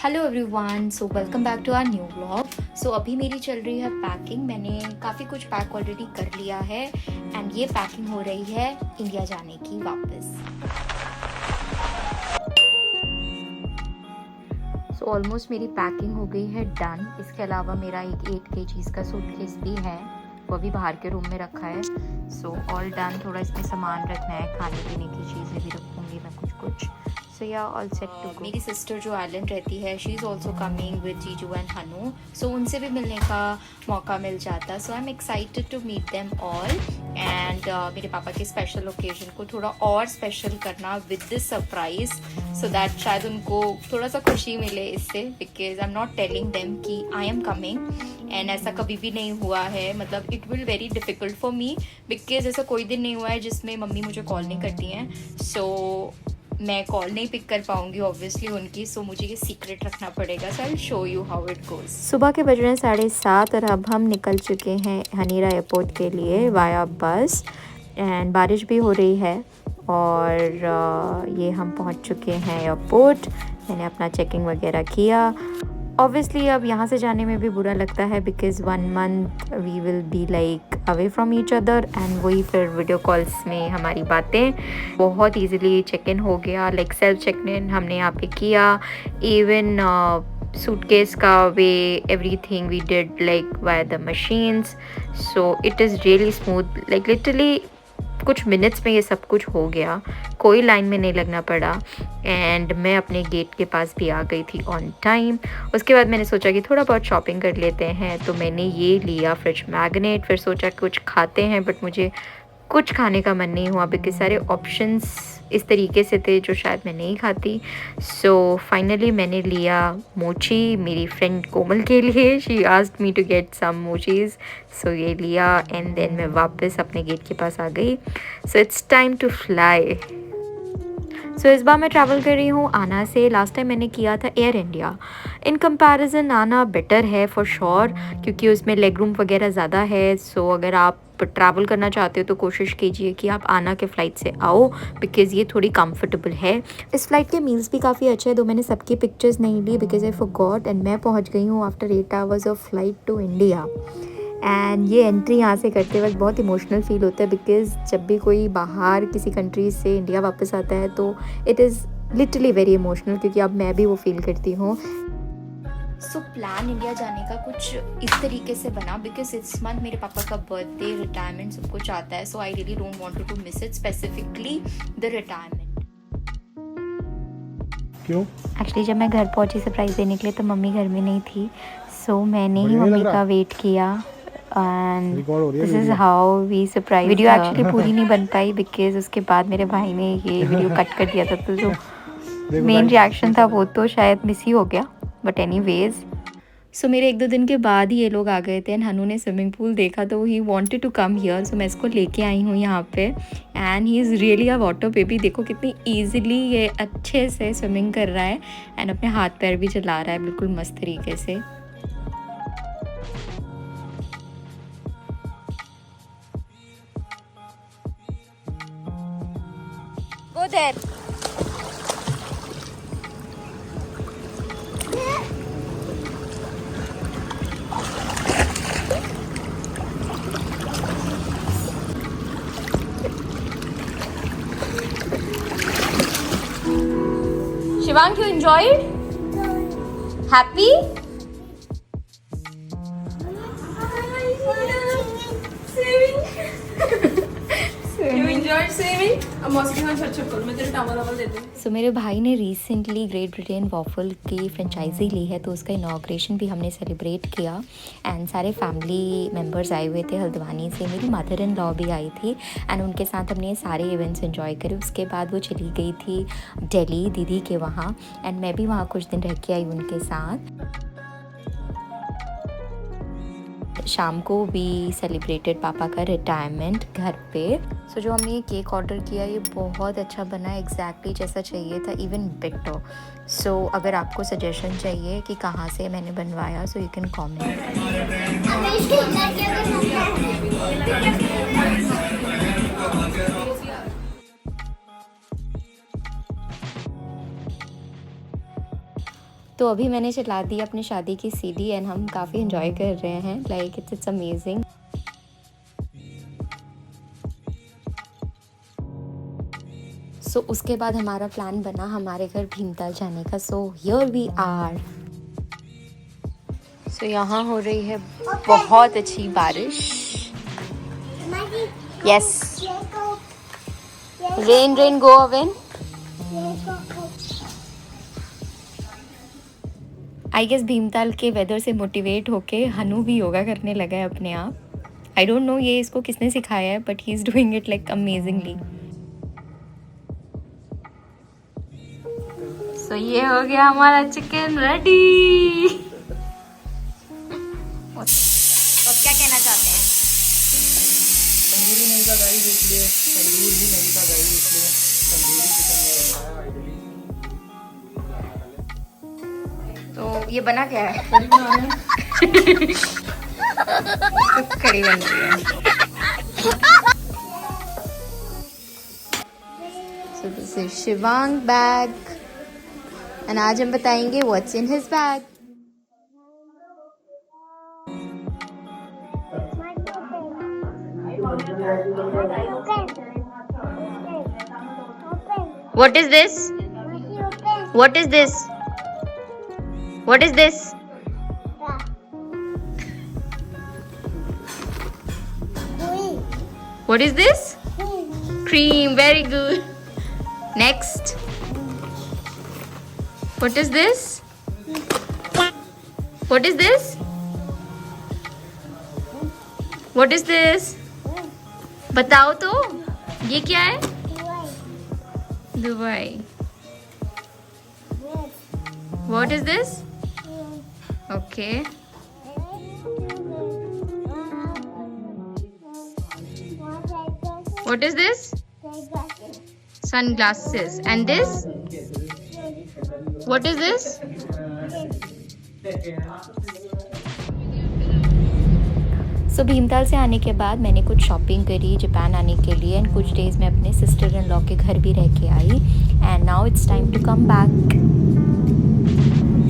Hello everyone, so welcome back to our new vlog. So अभी मेरी चल रही है पैकिंग। मैंने काफ़ी कुछ पैक ऑलरेडी कर लिया है एंड ये पैकिंग हो रही है इंडिया जाने की वापस। सो ऑलमोस्ट मेरी पैकिंग हो गई है डन। इसके अलावा मेरा एक 8 kg का सूटकेस भी है, वो अभी बाहर के रूम में रखा है। So all done. थोड़ा इसमें सामान रखना है, खाने पीने की चीज़ें भी रखूँगी मैं कुछ। सो या ऑल सेट टू गो। मेरी सिस्टर जो आइलैंड रहती है, she is also coming with जीजू एंड हनु। सो उनसे भी मिलने का मौका मिल जाता। So I am excited to meet them all and मेरे पापा के स्पेशल ओकेजन को थोड़ा और स्पेशल करना with this surprise, so that शायद उनको थोड़ा सा खुशी मिले इससे, because I am not telling them कि आई एम कमिंग। एंड ऐसा कभी भी नहीं हुआ है, मतलब it will very difficult for me, because ऐसा कोई दिन नहीं हुआ है जिसमें मम्मी मुझे कॉल नहीं करती हैं। सो मैं कॉल नहीं पिक कर पाऊंगी ऑब्वियसली उनकी, सो मुझे ये सीक्रेट रखना पड़ेगा। So I will show you how it goes. सुबह के बज रहे हैं 7:30 और अब हम निकल चुके हैं हनीरा एयरपोर्ट के लिए वाया बस। एंड बारिश भी हो रही है और ये हम पहुंच चुके हैं एयरपोर्ट। मैंने अपना चेकिंग वगैरह किया। ऑब्वियसली अब यहाँ से जाने में भी बुरा लगता है, because 1 month we will be like away from each other. And वही फिर वीडियो कॉल्स में हमारी बातें। बहुत इजीली चेक इन हो गया, लाइक सेल्फ चेक इन हमने यहाँ पे किया। इवन सूटकेस का way everything we did like via the machines. So it is really smooth, like literally कुछ मिनट्स में ये सब कुछ हो गया, कोई लाइन में नहीं लगना पड़ा। एंड मैं अपने गेट के पास भी आ गई थी ऑन टाइम। उसके बाद मैंने सोचा कि थोड़ा बहुत शॉपिंग कर लेते हैं, तो मैंने ये लिया फ्रिज मैग्नेट। फिर सोचा कुछ खाते हैं, बट मुझे कुछ खाने का मन नहीं हुआ, बिकॉज सारे ऑप्शंस इस तरीके से थे जो शायद मैं नहीं खाती। सो फाइनली मैंने लिया मोची मेरी फ्रेंड कोमल के लिए। She asked me to get some mochis, so ये लिया एंड देन मैं वापस अपने गेट के पास आ गई। So it's time to fly. So इस बार मैं ट्रैवल कर रही हूँ आना से। लास्ट टाइम मैंने किया था एयर इंडिया। इन कंपैरिजन आना बेटर है फॉर श्योर, क्योंकि उसमें लेग रूम वगैरह ज़्यादा है। सो अगर आप ट्रैवल करना चाहते हो तो कोशिश कीजिए कि आप आना के फ़्लाइट से आओ, बिकॉज़ ये थोड़ी कंफर्टेबल है। इस फ्लाइट के मील्स भी काफ़ी अच्छे हैं, दो मैंने सबकी पिक्चर्स नहीं ली बिकॉज आई फॉरगॉट। एंड मैं पहुँच गई हूँ after 8 hours of flight to India. And ये एंट्री यहाँ से करते वक्त बहुत इमोशनल फील होता है, बिकॉज़ जब भी कोई बाहर किसी कंट्री से इंडिया वापस आता है तो it is literally very emotional, क्योंकि अब मैं भी वो फील करती हूँ। सो प्लान इंडिया जाने का कुछ इस तरीके से बना, बिकॉज इस मंथ मेरे पापा का बर्थडे, रिटायरमेंट सब कुछ आता है। So I really don't want to miss it, specifically the retirement. क्यों? एक्चुअली जब मैं घर पहुंची सरप्राइज़ देने के लिए, तो मम्मी घर में नहीं थी। सो मैंने ही मम्मी का वेट किया and this is how we surprise. Video actually पूरी नहीं बन पाई बिकॉज उसके बाद मेरे भाई ने ये वीडियो कट कर दिया था, तो जो मेन रिएक्शन था वो तो शायद मिस ही हो गया। बट एनीवेज, सो मेरे 1-2 दिन के बाद ही ये लोग आ गए थे एंड हनु ने स्विमिंग पूल देखा तो he wanted to come here. So मैं इसको लेके आई हूँ यहाँ पे and he is really a water baby. देखो कितनी ईजिली ये अच्छे से स्विमिंग कर रहा है एंड अपने हाथ पैर भी चला रहा है बिल्कुल मस्त तरीके से। Go there. Shivang, you enjoyed? Happy? You enjoyed swimming? अब मौसी के साथ छट करो, मैं तेरे टॉवल वॉवल देती हूँ। सो मेरे भाई ने रिसेंटली ग्रेट ब्रिटेन वॉफल की फ्रेंचाइजी ली है, तो उसका इनाग्रेशन भी हमने सेलिब्रेट किया एंड सारे फैमिली मेम्बर्स आए हुए थे हल्द्वानी से। मेरी मदर इन लॉ भी आई थी एंड उनके साथ हमने ये सारे इवेंट्स एंजॉय करे। उसके बाद वो चली गई थी दिल्ली दीदी के वहाँ एंड मैं भी वहाँ कुछ दिन रह के आई उनके साथ। शाम को भी सेलिब्रेटेड पापा का रिटायरमेंट घर पे। सो जो हमने ये केक ऑर्डर किया ये बहुत अच्छा बना है, एग्जैक्टली जैसा चाहिए था, इवन बेटर। सो अगर आपको सजेशन चाहिए कि कहाँ से मैंने बनवाया, सो यू कैन कमेंट। तो अभी मैंने चला दी अपनी शादी की सीडी एंड हम काफ़ी इन्जॉय कर रहे हैं, लाइक इट्स अमेजिंग। सो उसके बाद हमारा प्लान बना हमारे घर भीमताल जाने का। So here we are. So यहाँ हो रही है बहुत अच्छी बारिश। Yes, rain rain go away. I guess Bhimtal के वेदर से मोटिवेट होके हनु भी योगा करने लगा है अपने आप। आई डोंट नो ये इसको किसने सिखाया है, but he is doing it like amazingly. So ये हो गया हमारा चिकन रेडी। अब क्या कहना चाहते हैं? तंदूरी नहीं था गाइस, इसलिए तंदूर भी नहीं था गाइस, इसलिए तंदूरी चिकन में बनाया। तो ये बना क्या है? कड़ी बना रहे हैं। कड़ी बन रही है। So this is Shivang bag and आज हम बताएंगे what's in his bag. What is this? What is this? What is this? What is this? Cream. Very good. Next. What is this? What is this? What is this? बताओ तो, ये क्या है? Dubai. What is this? Okay. What is this? Sunglasses. And this? What is this? सो भीमताल से आने के बाद मैंने कुछ शॉपिंग करी जापान आने के लिए एंड कुछ डेज़ मैं अपने सिस्टर इन लॉ के घर भी रह के आई and now it's time to come back.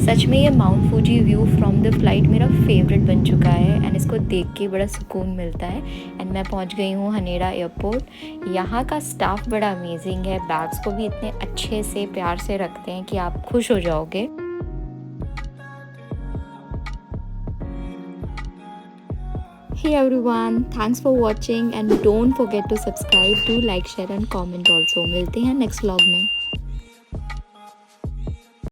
सच में ये mount Fuji view from the flight मेरा फेवरेट बन चुका है एंड इसको देख के बड़ा सुकून मिलता है। एंड मैं पहुंच गई हूँ हनेरा एयरपोर्ट। यहाँ का स्टाफ बड़ा अमेजिंग है, बैग्स को भी इतने अच्छे से प्यार से रखते हैं कि आप खुश हो जाओगे। Hey everyone, thanks for watching and don't forget to subscribe, do like, share and comment also। मिलते हैं नेक्स्ट व्लॉग में।